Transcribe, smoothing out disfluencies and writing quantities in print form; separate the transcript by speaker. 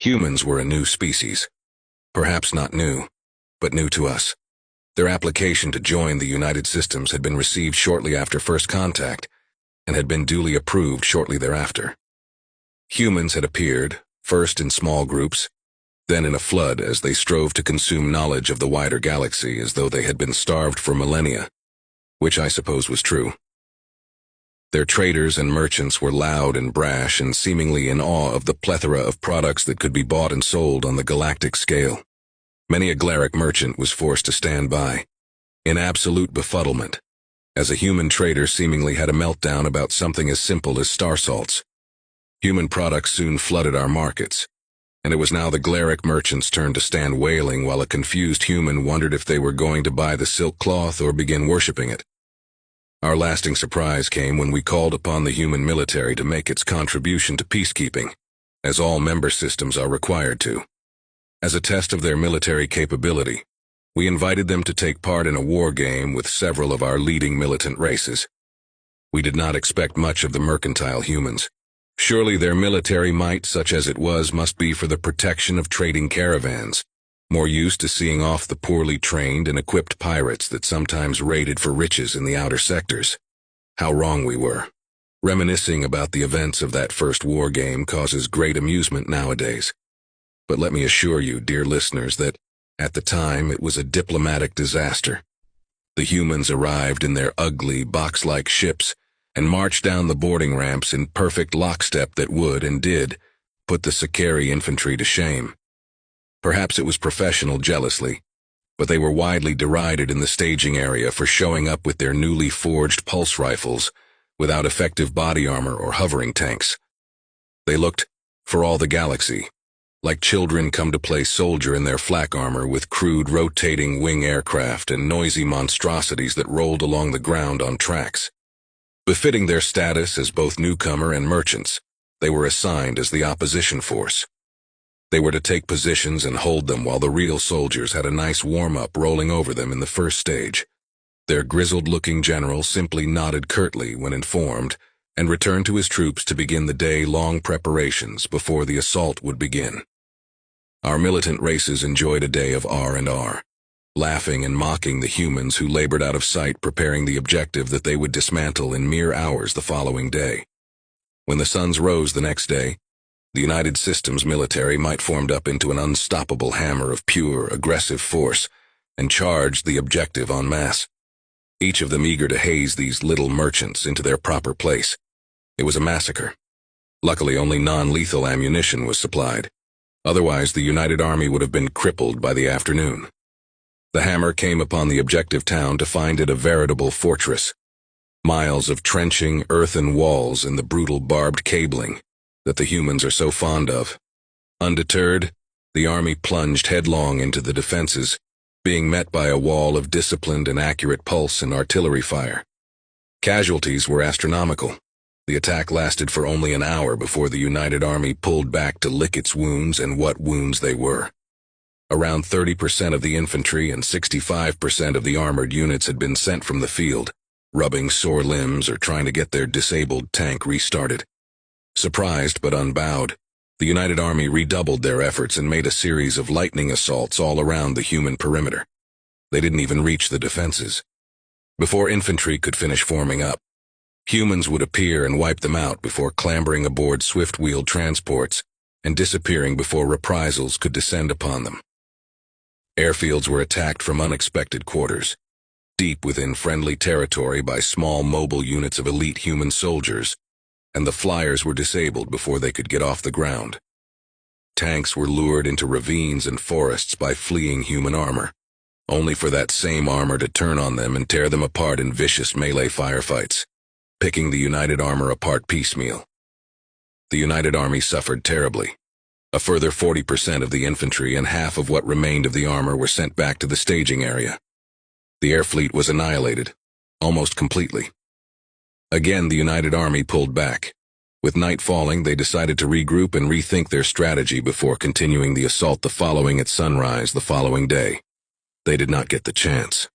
Speaker 1: Humans were a new species. Perhaps not new, but new to us. Their application to join the United Systems had been received shortly after first contact, and had been duly approved shortly thereafter. Humans had appeared, first in small groups, then in a flood as they strove to consume knowledge of the wider galaxy as though they had been starved for millennia, which I suppose was true. Their traders and merchants were loud and brash and seemingly in awe of the plethora of products that could be bought and sold on the galactic scale. Many a Galaric merchant was forced to stand by, in absolute befuddlement, as a human trader seemingly had a meltdown about something as simple as star salts. Human products soon flooded our markets, and it was now the Galaric merchants' turn to stand wailing while a confused human wondered if they were going to buy the silk cloth or begin worshipping it. Our lasting surprise came when we called upon the human military to make its contribution to peacekeeping, as all member systems are required to. As a test of their military capability, we invited them to take part in a war game with several of our leading militant races. We did not expect much of the mercantile humans. Surely their military might, such as it was, must be for the protection of trading caravans, more used to seeing off the poorly trained and equipped pirates that sometimes raided for riches in the outer sectors. How wrong we were. Reminiscing about the events of that first war game causes great amusement nowadays. But let me assure you, dear listeners, that at the time it was a diplomatic disaster. The humans arrived in their ugly, box-like ships and marched down the boarding ramps in perfect lockstep that would, and did, put the Sakari infantry to shame. Perhaps it was professional jealousy, but they were widely derided in the staging area for showing up with their newly forged pulse rifles without effective body armor or hovering tanks. They looked, for all the galaxy, like children come to play soldier in their flak armor with crude rotating wing aircraft and noisy monstrosities that rolled along the ground on tracks. Befitting their status as both newcomer and merchants, they were assigned as the opposition force. They were to take positions and hold them while the real soldiers had a nice warm-up rolling over them in the first stage. Their grizzled-looking general simply nodded curtly when informed and returned to his troops to begin the day-long preparations before the assault would begin. Our militant races enjoyed a day of R&R, laughing and mocking the humans who labored out of sight preparing the objective that they would dismantle in mere hours the following day. When the suns rose the next day, the United Systems military might formed up into an unstoppable hammer of pure, aggressive force and charged the objective en masse, each of them eager to haze these little merchants into their proper place. It was a massacre. Luckily, only non-lethal ammunition was supplied. Otherwise, the United Army would have been crippled by the afternoon. The hammer came upon the objective town to find it a veritable fortress. Miles of trenching earthen walls and the brutal barbed cabling that the humans are so fond of. Undeterred, the army plunged headlong into the defenses, being met by a wall of disciplined and accurate pulse and artillery fire. Casualties were astronomical. The attack lasted for only an hour before the United Army pulled back to lick its wounds, and what wounds they were. Around 30% of the infantry and 65% of the armored units had been sent from the field, rubbing sore limbs or trying to get their disabled tank restarted. Surprised but unbowed, the United Army redoubled their efforts and made a series of lightning assaults all around the human perimeter. They didn't even reach the defenses. Before infantry could finish forming up, humans would appear and wipe them out before clambering aboard swift-wheeled transports and disappearing before reprisals could descend upon them. Airfields were attacked from unexpected quarters, deep within friendly territory by small mobile units of elite human soldiers, and the flyers were disabled before they could get off the ground. Tanks were lured into ravines and forests by fleeing human armor, only for that same armor to turn on them and tear them apart in vicious melee firefights, picking the United armor apart piecemeal. The United Army suffered terribly. A further 40% of the infantry and half of what remained of the armor were sent back to the staging area. The air fleet was annihilated, almost completely. Again, the United Army pulled back. With night falling, they decided to regroup and rethink their strategy before continuing the assault at sunrise the following day. They did not get the chance.